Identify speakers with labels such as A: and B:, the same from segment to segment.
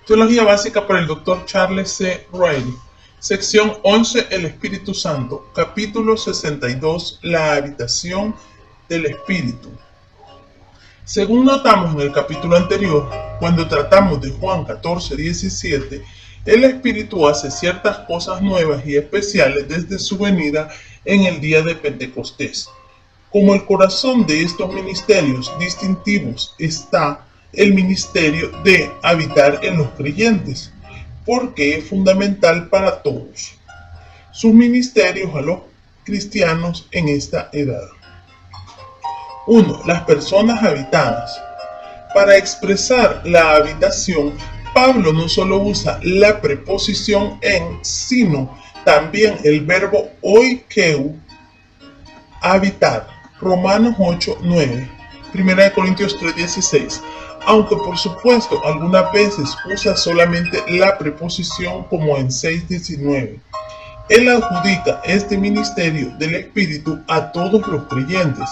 A: Teología básica para el Dr. Charles C. Riley. Sección 11. El Espíritu Santo. Capítulo 62. La habitación del Espíritu. Según notamos en el capítulo anterior, cuando tratamos de Juan 14:17, el Espíritu hace ciertas cosas nuevas y especiales desde su venida en el día de Pentecostés. Como el corazón de estos ministerios distintivos está el ministerio de habitar en los creyentes, porque es fundamental para todos sus ministerios a los cristianos en esta edad. 1. Las personas habitadas. Para expresar la habitación, Pablo no solo usa la preposición en, sino también el verbo oikeu, habitar. Romanos 8:9, 1 Corintios 3:16. Aunque por supuesto algunas veces usa solamente la preposición como en 6:19. Él adjudica este ministerio del Espíritu a todos los creyentes.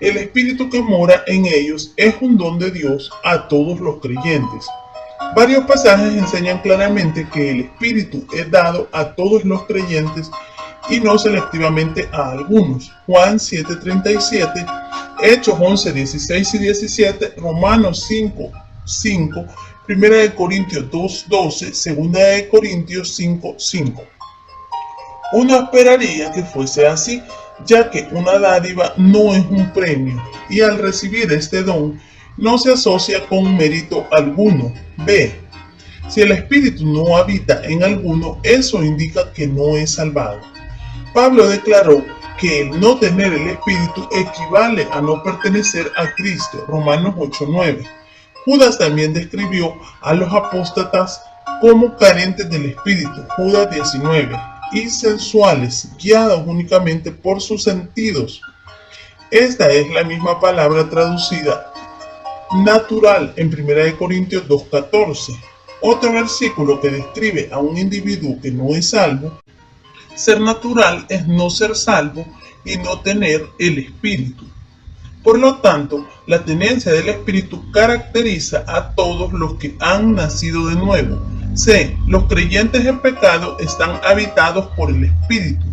A: El Espíritu que mora en ellos es un don de Dios a todos los creyentes. Varios pasajes enseñan claramente que el Espíritu es dado a todos los creyentes y no selectivamente a algunos. Juan 7:37, Hechos 11:16 y 17, Romanos 5:5, 1 Corintios 2:12, 2 Corintios 5:5. Uno esperaría que fuese así, ya que una dádiva no es un premio, y al recibir este don no se asocia con mérito alguno. B. Si el Espíritu no habita en alguno, eso indica que no es salvado. Pablo declaró que el no tener el Espíritu equivale a no pertenecer a Cristo, Romanos 8:9. Judas también describió a los apóstatas como carentes del Espíritu, Judas 19, y sensuales, guiados únicamente por sus sentidos. Esta es la misma palabra traducida natural en 1 Corintios 2:14. Otro versículo que describe a un individuo que no es salvo. Ser natural es no ser salvo y no tener el Espíritu. Por lo tanto, la tenencia del Espíritu caracteriza a todos los que han nacido de nuevo. C. Los creyentes en pecado están habitados por el Espíritu.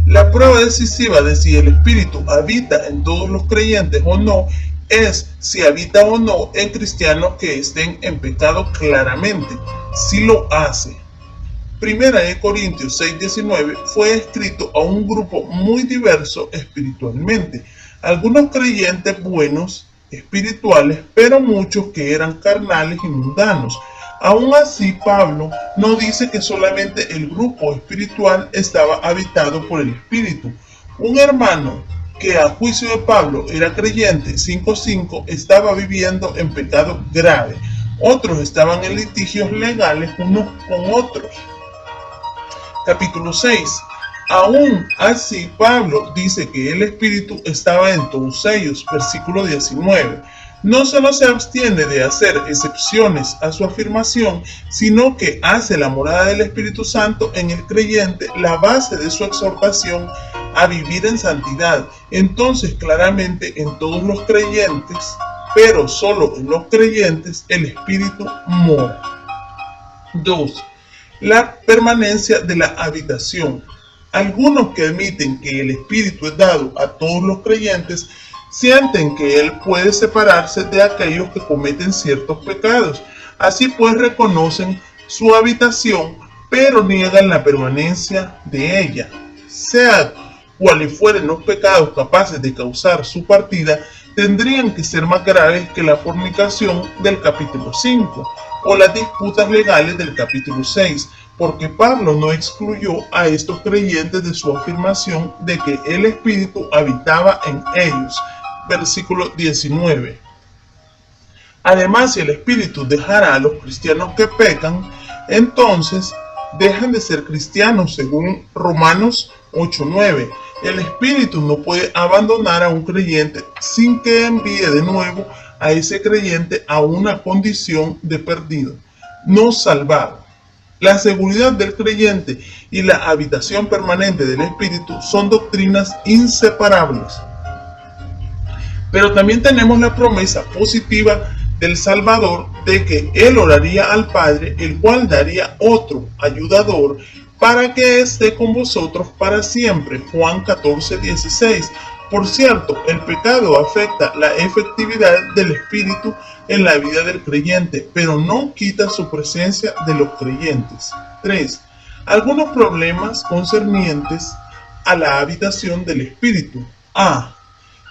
A: La prueba decisiva de si el Espíritu habita en todos los creyentes o no es si habita o no en cristianos que estén en pecado claramente. Si lo hace. 1 Corintios 6:19 fue escrito a un grupo muy diverso espiritualmente. Algunos creyentes buenos, espirituales, pero muchos que eran carnales y mundanos. Aún así, Pablo no dice que solamente el grupo espiritual estaba habitado por el Espíritu. Un hermano que a juicio de Pablo era creyente, 5:5, estaba viviendo en pecado grave. Otros estaban en litigios legales unos con otros. Capítulo 6. Aún así, Pablo dice que el Espíritu estaba en todos ellos. Versículo 19. No solo se abstiene de hacer excepciones a su afirmación, sino que hace la morada del Espíritu Santo en el creyente la base de su exhortación a vivir en santidad. Entonces, claramente en todos los creyentes, pero solo en los creyentes, el Espíritu mora. 2. La permanencia de la habitación. Algunos que admiten que el Espíritu es dado a todos los creyentes sienten que Él puede separarse de aquellos que cometen ciertos pecados. Así pues reconocen su habitación, pero niegan la permanencia de ella. Sea cuales fueren los pecados capaces de causar su partida, tendrían que ser más graves que la fornicación del capítulo 5 o las disputas legales del capítulo 6, porque Pablo no excluyó a estos creyentes de su afirmación de que el Espíritu habitaba en ellos. Versículo 19. Además, si el Espíritu dejara a los cristianos que pecan, entonces dejan de ser cristianos, según Romanos 8:9. El Espíritu no puede abandonar a un creyente sin que envíe de nuevo a ese creyente a una condición de perdido, no salvado. La seguridad del creyente y la habitación permanente del Espíritu son doctrinas inseparables. Pero también tenemos la promesa positiva del Salvador, de que él oraría al Padre, el cual daría otro ayudador para que esté con vosotros para siempre. Juan 14:16. Por cierto, el pecado afecta la efectividad del Espíritu en la vida del creyente, pero no quita su presencia de los creyentes. 3. Algunos problemas concernientes a la habitación del Espíritu. A.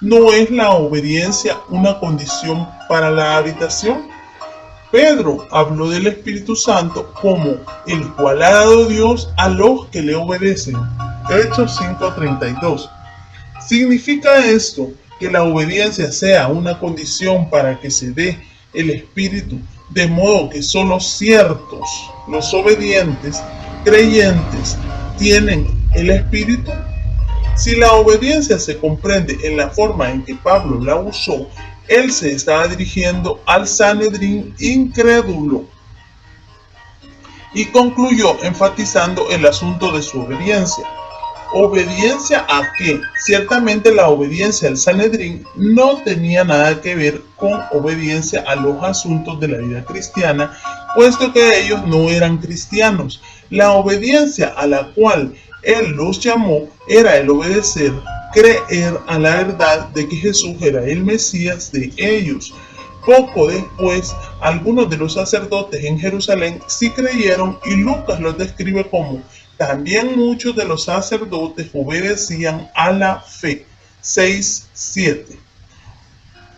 A: ¿No es la obediencia una condición para la habitación? Pedro habló del Espíritu Santo como el cual ha dado Dios a los que le obedecen. Hechos 5:32. ¿Significa esto que la obediencia sea una condición para que se dé el Espíritu, de modo que solo ciertos, los obedientes, creyentes, tienen el Espíritu? Si la obediencia se comprende en la forma en que Pablo la usó, él se estaba dirigiendo al Sanedrín incrédulo y concluyó enfatizando el asunto de su obediencia. ¿Obediencia a qué? Ciertamente la obediencia al Sanedrín no tenía nada que ver con obediencia a los asuntos de la vida cristiana, puesto que ellos no eran cristianos. La obediencia a la cual él los llamó era el obedecer, creer a la verdad de que Jesús era el Mesías de ellos. Poco después, algunos de los sacerdotes en Jerusalén sí creyeron y Lucas los describe como: también muchos de los sacerdotes obedecían a la fe. 6:7.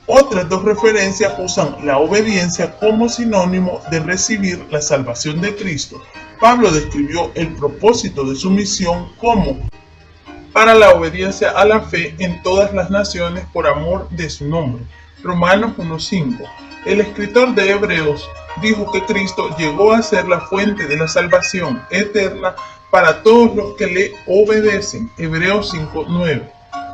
A: Otras dos referencias usan la obediencia como sinónimo de recibir la salvación de Cristo. Pablo describió el propósito de su misión como para la obediencia a la fe en todas las naciones por amor de su nombre. Romanos 1:5. El escritor de Hebreos dijo que Cristo llegó a ser la fuente de la salvación eterna para todos los que le obedecen. Hebreos 5:9.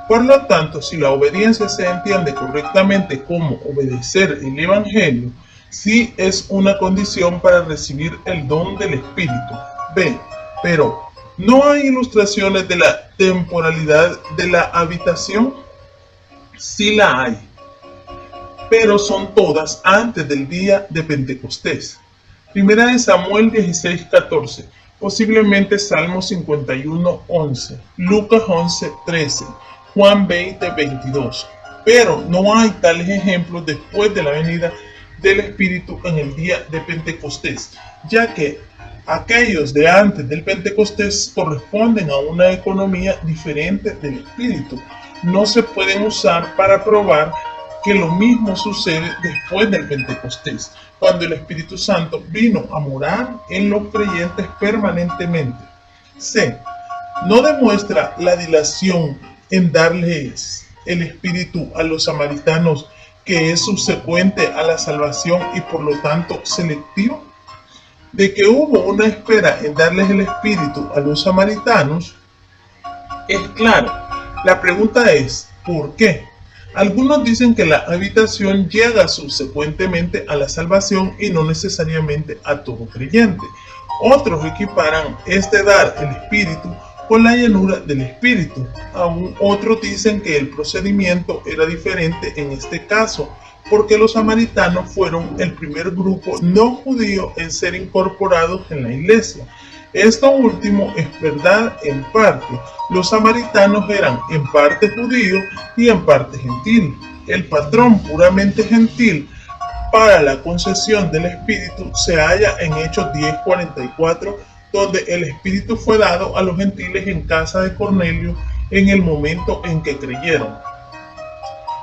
A: Por lo tanto, si la obediencia se entiende correctamente como obedecer el Evangelio, sí es una condición para recibir el don del Espíritu. B. Pero, ¿no hay ilustraciones de la temporalidad de la habitación? Sí la hay, pero son todas antes del día de Pentecostés. Primera de Samuel 16:14, posiblemente Salmo 51:11, Lucas 11:13, Juan 20:22. Pero no hay tales ejemplos después de la venida del Espíritu en el día de Pentecostés, ya que aquellos de antes del Pentecostés corresponden a una economía diferente del Espíritu. No se pueden usar para probar que lo mismo sucede después del Pentecostés, cuando el Espíritu Santo vino a morar en los creyentes permanentemente. C. No demuestra la dilación en darles el Espíritu a los samaritanos que es subsecuente a la salvación y por lo tanto selectivo. De que hubo una espera en darles el Espíritu a los samaritanos es claro. La pregunta es, ¿por qué? Algunos dicen que la habitación llega subsecuentemente a la salvación y no necesariamente a todo creyente. Otros equiparan este dar el Espíritu con la llenura del Espíritu. Aún otros dicen que el procedimiento era diferente en este caso, porque los samaritanos fueron el primer grupo no judío en ser incorporados en la iglesia. Esto último es verdad en parte. Los samaritanos eran en parte judíos y en parte gentil. El patrón puramente gentil para la concesión del Espíritu se halla en Hechos 10:44, donde el Espíritu fue dado a los gentiles en casa de Cornelio en el momento en que creyeron.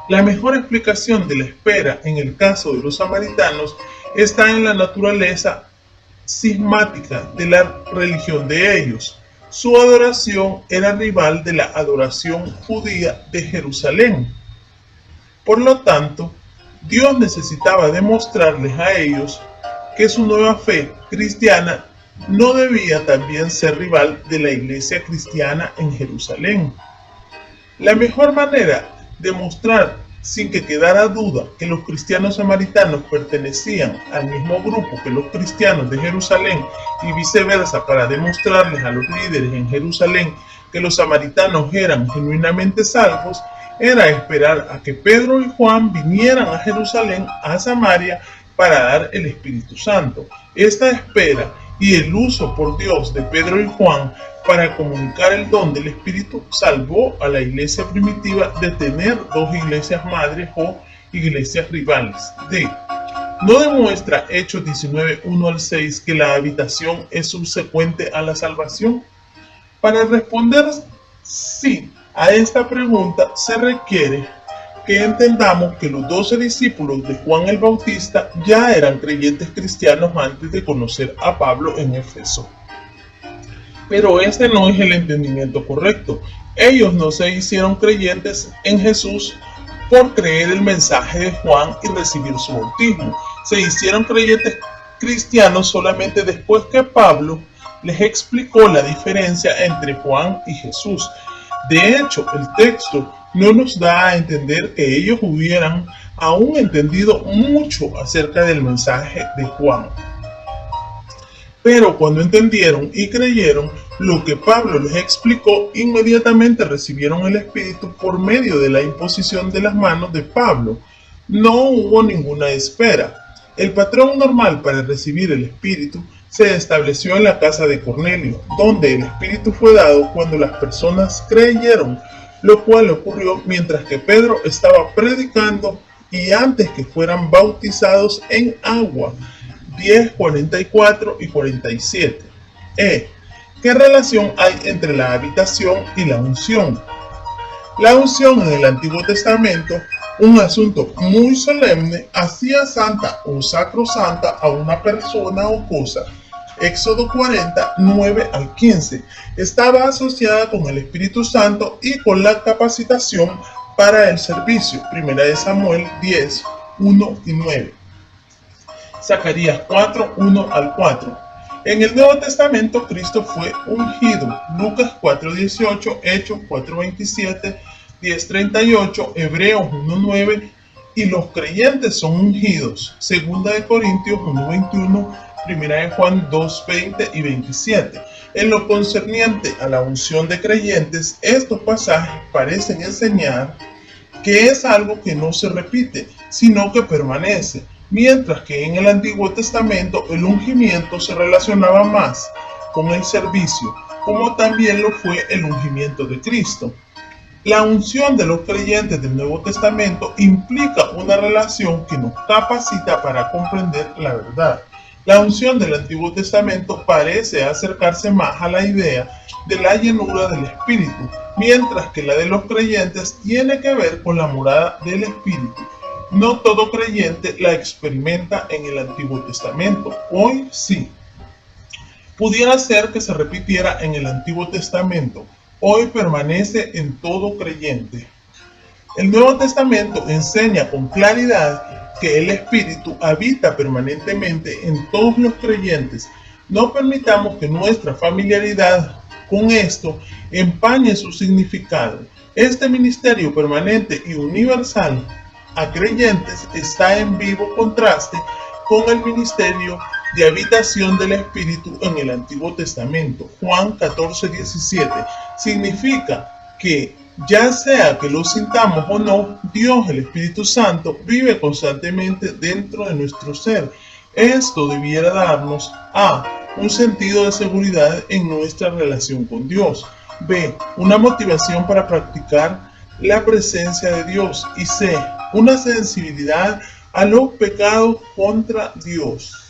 A: La mejor explicación de la espera en el caso de los samaritanos está en la naturaleza cismática de la religión de ellos. Su adoración era rival de la adoración judía de Jerusalén. Por lo tanto, Dios necesitaba demostrarles a ellos que su nueva fe cristiana no debía también ser rival de la iglesia cristiana en Jerusalén. La mejor manera de mostrar sin que quedara duda que los cristianos samaritanos pertenecían al mismo grupo que los cristianos de Jerusalén y viceversa, para demostrarles a los líderes en Jerusalén que los samaritanos eran genuinamente salvos, era esperar a que Pedro y Juan vinieran a Jerusalén, a Samaria, para dar el Espíritu Santo. Esta espera y el uso por Dios de Pedro y Juan para comunicar el don del Espíritu salvó a la iglesia primitiva de tener dos iglesias madres o iglesias rivales. ¿No demuestra Hechos 19, 1 al 6 que la habitación es subsecuente a la salvación? Para responder sí a esta pregunta se requiere que entendamos que los 12 discípulos de Juan el Bautista ya eran creyentes cristianos antes de conocer a Pablo en Éfeso. Pero este no es el entendimiento correcto. Ellos no se hicieron creyentes en Jesús por creer el mensaje de Juan y recibir su bautismo. Se hicieron creyentes cristianos solamente después que Pablo les explicó la diferencia entre Juan y Jesús. De hecho, el texto no nos da a entender que ellos hubieran aún entendido mucho acerca del mensaje de Juan. Pero cuando entendieron y creyeron lo que Pablo les explicó, inmediatamente recibieron el Espíritu por medio de la imposición de las manos de Pablo. No hubo ninguna espera. El patrón normal para recibir el Espíritu se estableció en la casa de Cornelio, donde el Espíritu fue dado cuando las personas creyeron, lo cual ocurrió mientras que Pedro estaba predicando y antes que fueran bautizados en agua. 10, 44 y 47. ¿Qué relación hay entre la habitación y la unción? La unción en el Antiguo Testamento, un asunto muy solemne, hacía santa o sacrosanta a una persona o cosa. Éxodo 40, 9 al 15. Estaba asociada con el Espíritu Santo y con la capacitación para el servicio. 1 Samuel 10, 1 y 9. Zacarías 4, 1 al 4. En el Nuevo Testamento, Cristo fue ungido. Lucas 4, 18, Hechos 4, 27, 10, 38, Hebreos 1, 9. Y los creyentes son ungidos. 2 Corintios 1, 21, 1 Juan 2, 20 y 27. En lo concerniente a la unción de creyentes, estos pasajes parecen enseñar que es algo que no se repite, sino que permanece. Mientras que en el Antiguo Testamento el ungimiento se relacionaba más con el servicio, como también lo fue el ungimiento de Cristo. La unción de los creyentes del Nuevo Testamento implica una relación que nos capacita para comprender la verdad. La unción del Antiguo Testamento parece acercarse más a la idea de la llenura del Espíritu, mientras que la de los creyentes tiene que ver con la morada del Espíritu. No todo creyente la experimenta en el Antiguo Testamento. Hoy sí. Pudiera ser que se repitiera en el Antiguo Testamento. Hoy permanece en todo creyente. El Nuevo Testamento enseña con claridad que el Espíritu habita permanentemente en todos los creyentes. No permitamos que nuestra familiaridad con esto empañe su significado. Este ministerio permanente y universal a creyentes está en vivo contraste con el ministerio de habitación del Espíritu en el Antiguo Testamento. Juan 14, 17 significa que ya sea que lo sintamos o no, Dios, el Espíritu Santo, vive constantemente dentro de nuestro ser. Esto debiera darnos A, un sentido de seguridad en nuestra relación con Dios. B, una motivación para practicar la presencia de Dios. Y C, una sensibilidad a los pecados contra Dios.